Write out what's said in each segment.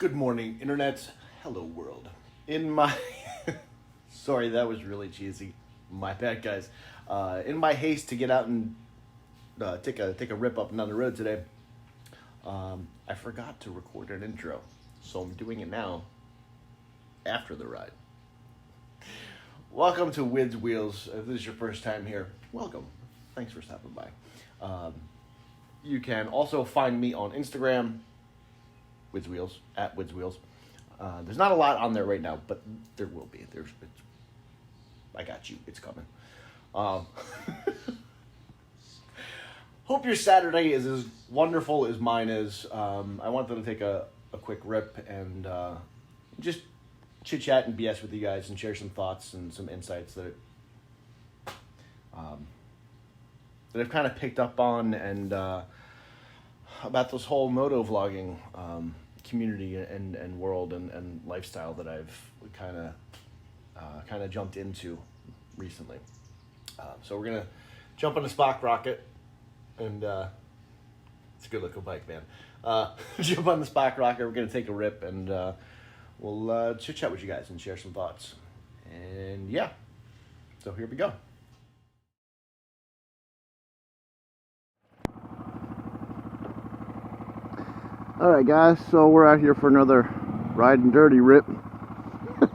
Good morning, Internet. Hello, world. In my... Sorry, that was really cheesy. My bad, guys. In my haste to get out and take a rip up and down the road today, I forgot to record an intro. So I'm doing it now, after the ride. Welcome to Wid's Wheels. If this is your first time here, welcome. Thanks for stopping by. You can also find me on Instagram, Wid's Wheels, at Wid's Wheels. There's not a lot on there right now, but there will be. I got you. It's coming. Hope your Saturday is as wonderful as mine is. I wanted to take a quick rip and just chit-chat and BS with you guys and share some thoughts and some insights that I've kind of picked up on and about this whole Moto Vlogging community and world and lifestyle that I've kind of jumped into recently. So we're gonna jump on the Spock rocket, and it's a good looking bike, man. Jump on the Spock rocket. We're gonna take a rip, and we'll chit chat with you guys and share some thoughts. And yeah, so here we go. Alright guys, so we're out here for another ride and dirty rip. It's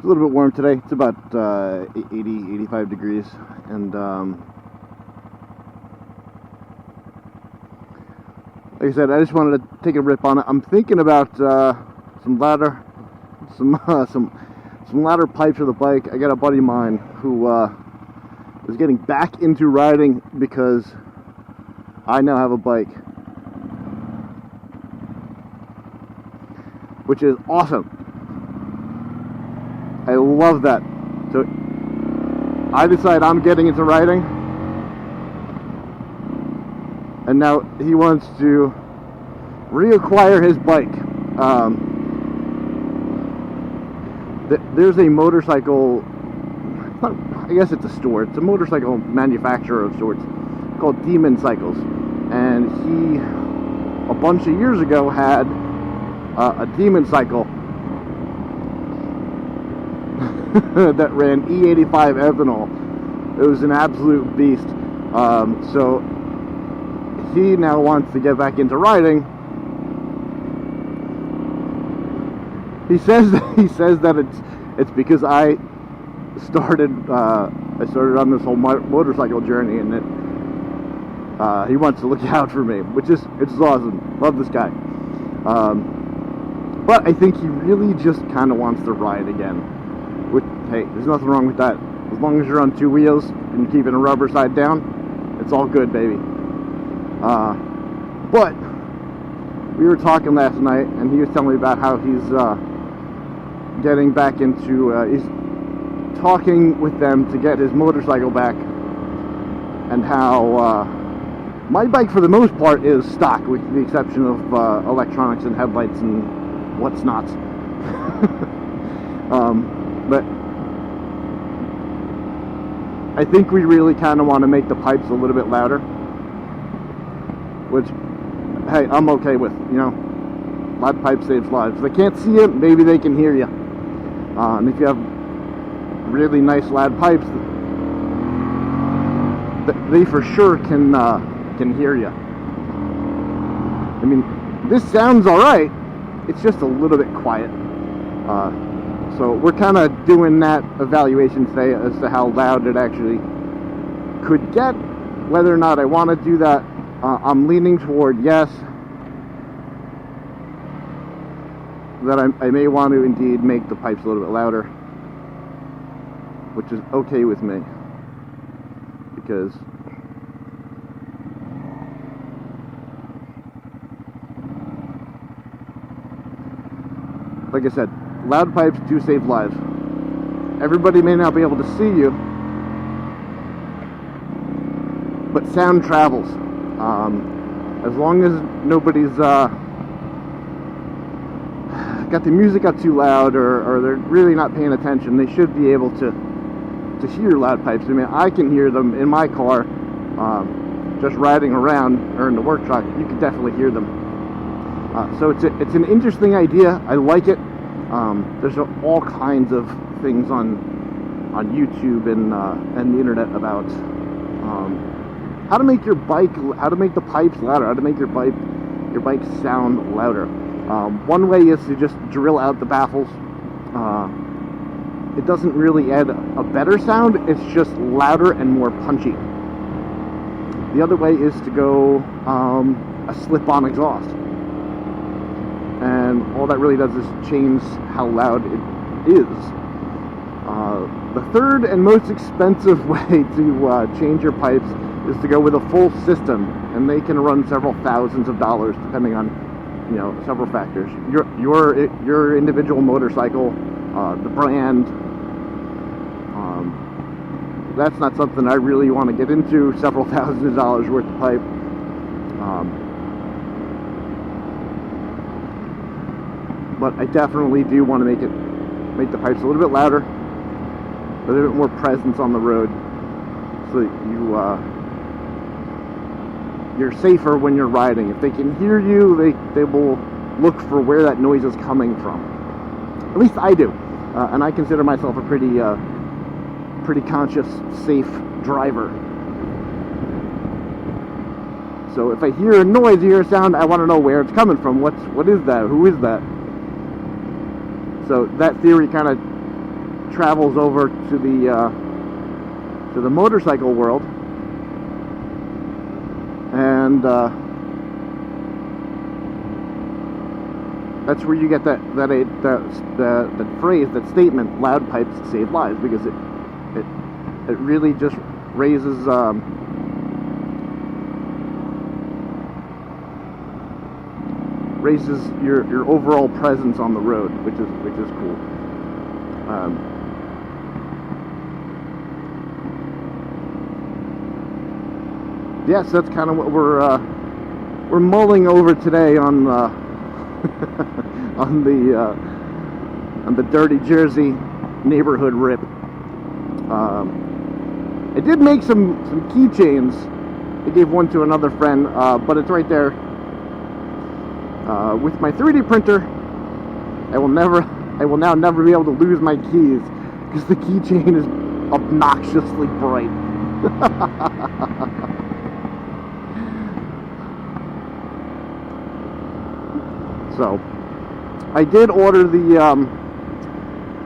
a little bit warm today. It's about 85 degrees, and like I said, I just wanted to take a rip on it. I'm thinking about some ladder pipes for the bike. I got a buddy of mine who is getting back into riding because I now have a bike, which is awesome. I love that. So I decide I'm getting into riding, and now he wants to reacquire his bike. There's a motorcycle, I guess it's a store. It's a motorcycle manufacturer of sorts called Demon Cycles, and he a bunch of years ago had a Demon Cycle that ran E85 ethanol. It was an absolute beast. So he now wants to get back into riding. He says that it's because I started on this whole motorcycle journey, and that he wants to look out for me, which is awesome. Love this guy. But I think he really just kind of wants to ride again. Which, hey, there's nothing wrong with that. As long as you're on two wheels and you're keeping a rubber side down, it's all good, baby. But we were talking last night, and he was telling me about how he's getting back into he's talking with them to get his motorcycle back, and how my bike for the most part is stock, with the exception of electronics and headlights and what's not. But I think we really kind of want to make the pipes a little bit louder, which, hey, I'm okay with. You know, loud pipe saves lives. If they can't see you, maybe they can hear you. And if you have really nice loud pipes, they for sure can hear you. I mean, this sounds alright, it's just a little bit quiet. So we're kind of doing that evaluation today as to how loud it actually could get. Whether or not I want to do that, I'm leaning toward yes, that I may want to indeed make the pipes a little bit louder, which is okay with me, because like I said, loud pipes do save lives. Everybody may not be able to see you, but sound travels. As long as nobody's got the music up too loud, or they're really not paying attention, they should be able to hear loud pipes. I mean, I can hear them in my car. just riding around or in the work truck, you can definitely hear them. So it's an interesting idea. I like it. There's all kinds of things on YouTube and the internet about how to make your bike, how to make the pipes louder, how to make your bike sound louder. One way is to just drill out the baffles. It doesn't really add a better sound, it's just louder and more punchy. The other way is to go a slip-on exhaust. And all that really does is change how loud it is. The third and most expensive way to change your pipes is to go with a full system, and they can run several thousands of dollars depending on, you know, several factors. Your individual motorcycle, the brand. That's not something I really want to get into. Several thousands of dollars worth of pipe. But I definitely do want to make the pipes a little bit louder, a little bit more presence on the road, so that you're safer when you're riding. If they can hear you, they will look for where that noise is coming from. At least I do, and I consider myself a pretty conscious, safe driver. So if I hear a noise, hear a sound, I want to know where it's coming from. What is that? Who is that? So that theory kind of travels over to the motorcycle world, and that's where you get that phrase, that statement, "Loud pipes save lives," because it really just raises your overall presence on the road, which is cool. Yes, that's kind of what we're mulling over today on on the Dirty Jersey neighborhood rip. I did make some keychains. I gave one to another friend, but it's right there. With my 3D printer, I will now never be able to lose my keys because the keychain is obnoxiously bright. So, I did order the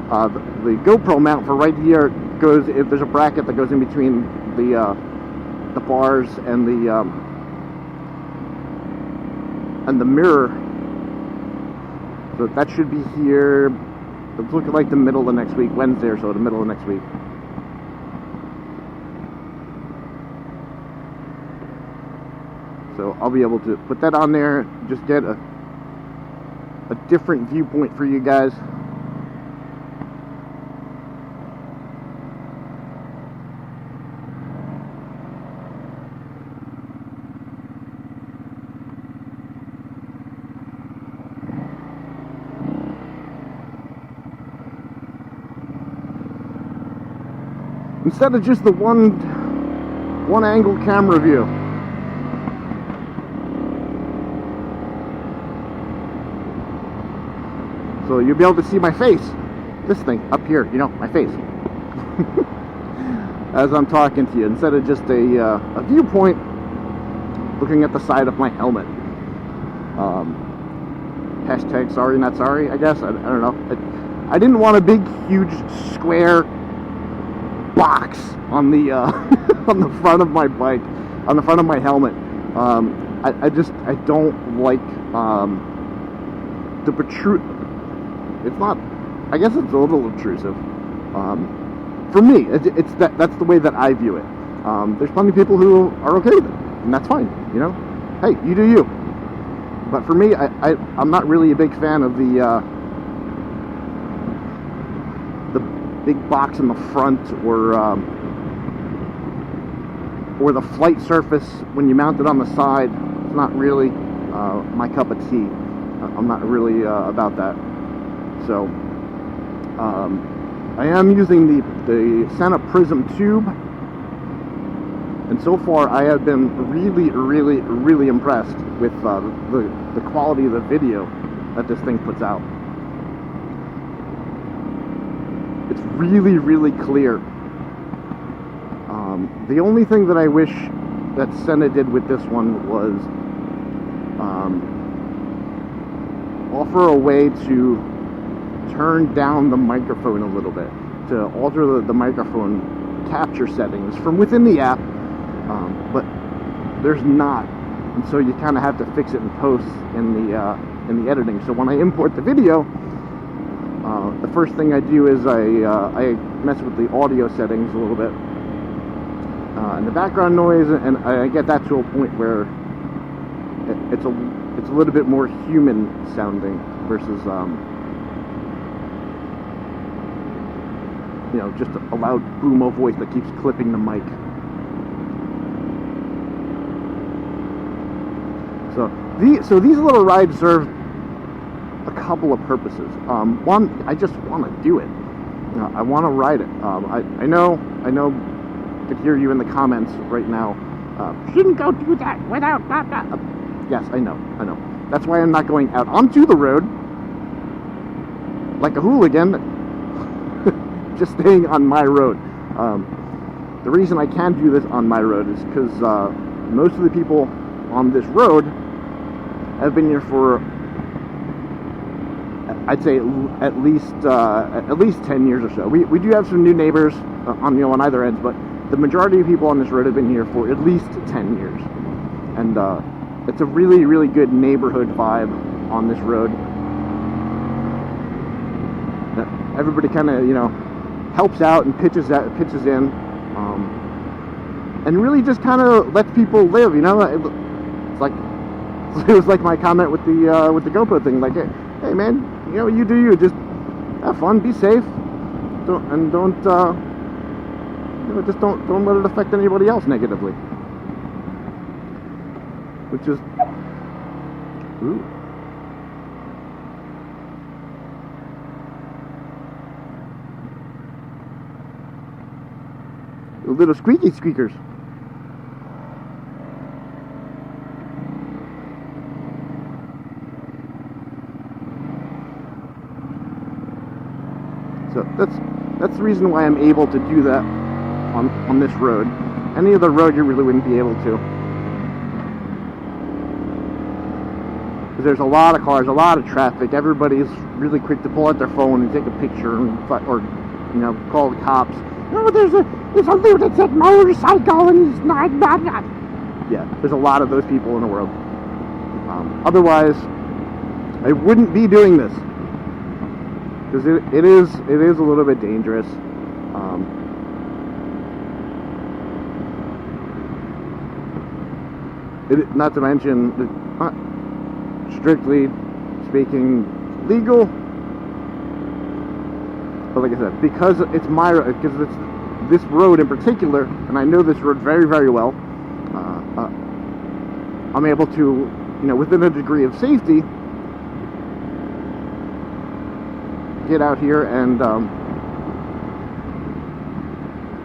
GoPro mount for right here. If there's a bracket that goes in between the bars and the mirror, so that should be here. It's looking like the middle of next week, Wednesday or so, the middle of next week. So I'll be able to put that on there, just get a different viewpoint for you guys. Instead of just the one angle camera view. So you'll be able to see my face. This thing up here, you know, my face. As I'm talking to you, instead of just a viewpoint looking at the side of my helmet. Hashtag sorry not sorry, I guess. I don't know. I didn't want a big huge square box on the on the front of my bike, on the front of my helmet. I don't like the protrude. It's not. I guess it's a little obtrusive. For me, that's the way that I view it. There's plenty of people who are okay with it, and that's fine. You know, hey, you do you. But for me, I'm not really a big fan of the big box in the front, or the flight surface when you mount it on the side. It's not really my cup of tea. I'm not really about that. So I am using the Santa Prism tube And so far, I have been really, really, really impressed with the quality of the video that this thing puts out. It's really, really clear. The only thing that I wish that Senna did with this one was offer a way to turn down the microphone a little bit, to alter the microphone capture settings from within the app, but there's not, and so you kind of have to fix it in post in the editing. So when I import the video, the first thing I do is I mess with the audio settings a little bit, and the background noise, and I get that to a point where it's a little bit more human sounding versus you know, just a loud boom-o voice that keeps clipping the mic. So these little rides serve a couple of purposes. One, I just want to do it. You know, I want to ride it. I know. I could hear you in the comments right now. Shouldn't go do that without that. Yes, I know. That's why I'm not going out onto the road like a hooligan. Just staying on my road. The reason I can do this on my road is because most of the people on this road have been here for, I'd say, at least 10 years or so. We do have some new neighbors on either ends, but the majority of people on this road have been here for at least 10 years, and it's a really, really good neighborhood vibe on this road. Everybody kind of, you know, helps out and pitches in, and really just kind of lets people live. You know, it's like it was like my comment with the GoPro thing. Like, hey man, you know, you do you. Just have fun, be safe, just don't let it affect anybody else negatively. Which is, ooh. Little squeaky squeakers. So that's the reason why I'm able to do that on this road. Any other road you really wouldn't be able to. Because there's a lot of cars, a lot of traffic. Everybody's really quick to pull out their phone and take a picture or you know, call the cops. Oh, there's a lunatic motorcycle and he's not. Yeah, there's a lot of those people in the world. Otherwise, I wouldn't be doing this, because it is a little bit dangerous. Not to mention, not strictly speaking, legal. But like I said, because it's this road in particular, and I know this road very, very well, I'm able to, you know, within a degree of safety, get out here and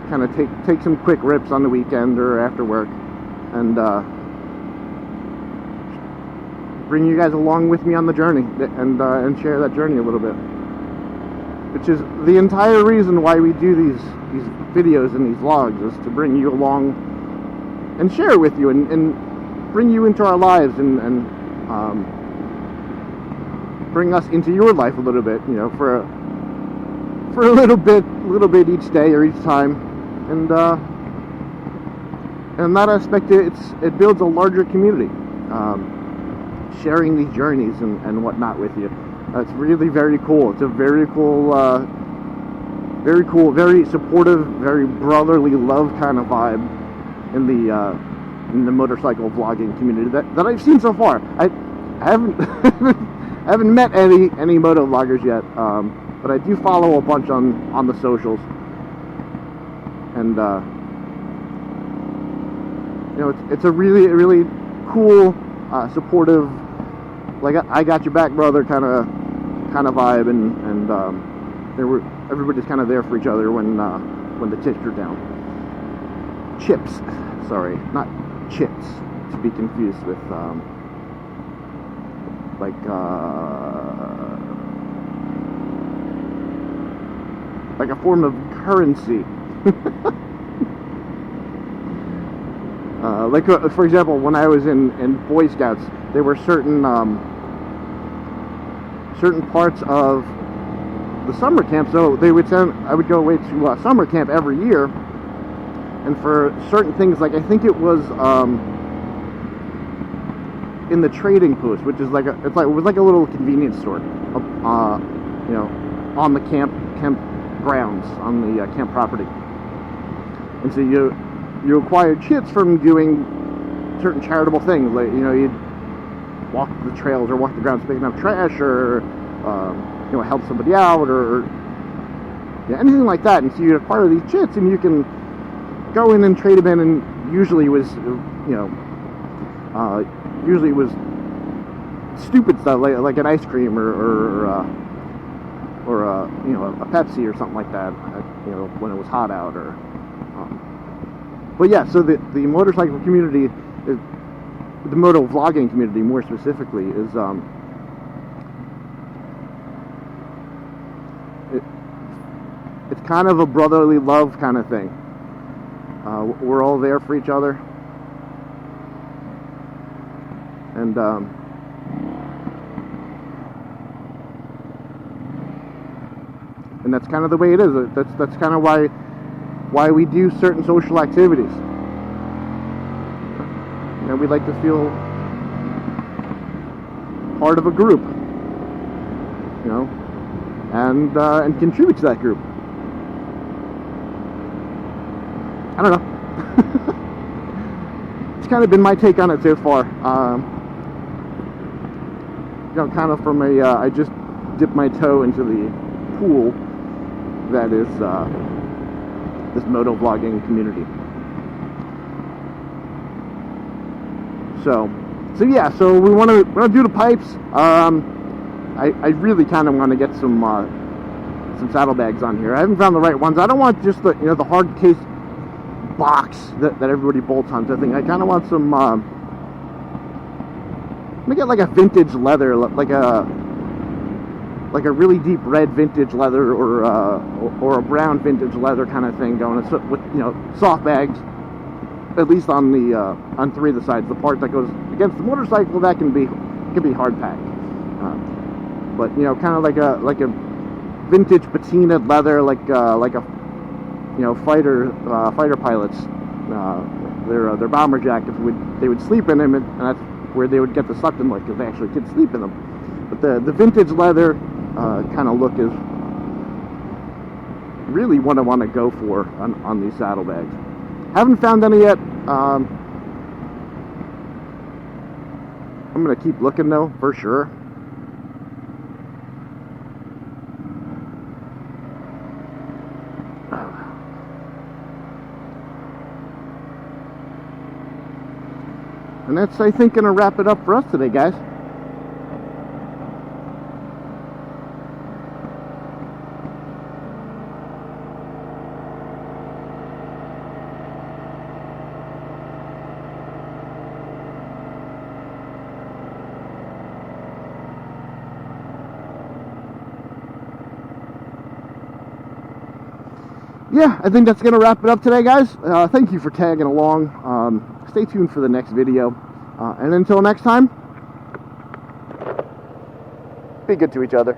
kind of take some quick rips on the weekend or after work, and bring you guys along with me on the journey and share that journey a little bit. Which is the entire reason why we do these videos and these vlogs, is to bring you along and share with you and bring you into our lives and bring us into your life a little bit, you know, for a little bit each day or each time, and in that aspect, it builds a larger community, sharing these journeys and whatnot with you. It's really very cool. It's a very cool, very supportive, very brotherly love kind of vibe in the motorcycle vlogging community that I've seen so far. I haven't I haven't met any moto vloggers yet, but I do follow a bunch on the socials, and you know, it's a really, really cool, supportive, like I got your back, brother, kind of vibe, and everybody's kind of there for each other when the chips are down. chips. Sorry, not chips, to be confused with like a form of currency. Like for example, when I was in Boy Scouts, there were certain parts of the summer camp. So they would send, I would go away to summer camp every year, and for certain things, like I think it was in the trading post, which is it was like a little convenience store, you know, on the camp grounds, on the camp property. And so you acquired chits from doing certain charitable things, like, you know, you'd walk the trails or walk the grounds picking up trash, or you know, help somebody out, or yeah, anything like that. And so you acquire these chits, and you can go in and trade them in, and usually it was, you know, usually it was stupid stuff, like an ice cream, or you know, a Pepsi or something like that, you know, when it was hot out, or but yeah, so the motorcycle community, the moto vlogging community more specifically, is it's kind of a brotherly love kind of thing. We're all there for each other, and that's kind of the way it is. That's kind of why we do certain social activities. You know, we like to feel part of a group, you know, and contribute to that group. I don't know. It's kind of been my take on it so far. You know, kind of from I just dipped my toe into the pool that is this moto vlogging community. So yeah. So we want to do the pipes. I really kind of want to get some saddlebags on here. I haven't found the right ones. I don't want just the, you know, the hard case box that everybody bolts onto. I think I kind of want some. Let me get like a vintage leather, like a really deep red vintage leather, or a brown vintage leather kind of thing going. So with, you know, soft bags, at least on the on three of the sides. The part that goes against the motorcycle, that can be hard packed. But you know, kind of like a vintage patinaed leather, like a, you know, fighter pilots, their bomber jackets, they would sleep in them, and that's where they would get the suction lick, because they actually could sleep in them. But the vintage leather kind of look is really what I want to go for on these saddlebags. Haven't found any yet. I'm gonna keep looking though, for sure. And that's, I think, gonna wrap it up for us today, guys. Yeah, I think that's going to wrap it up today, guys. Thank you for tagging along. Stay tuned for the next video. And until next time, be good to each other.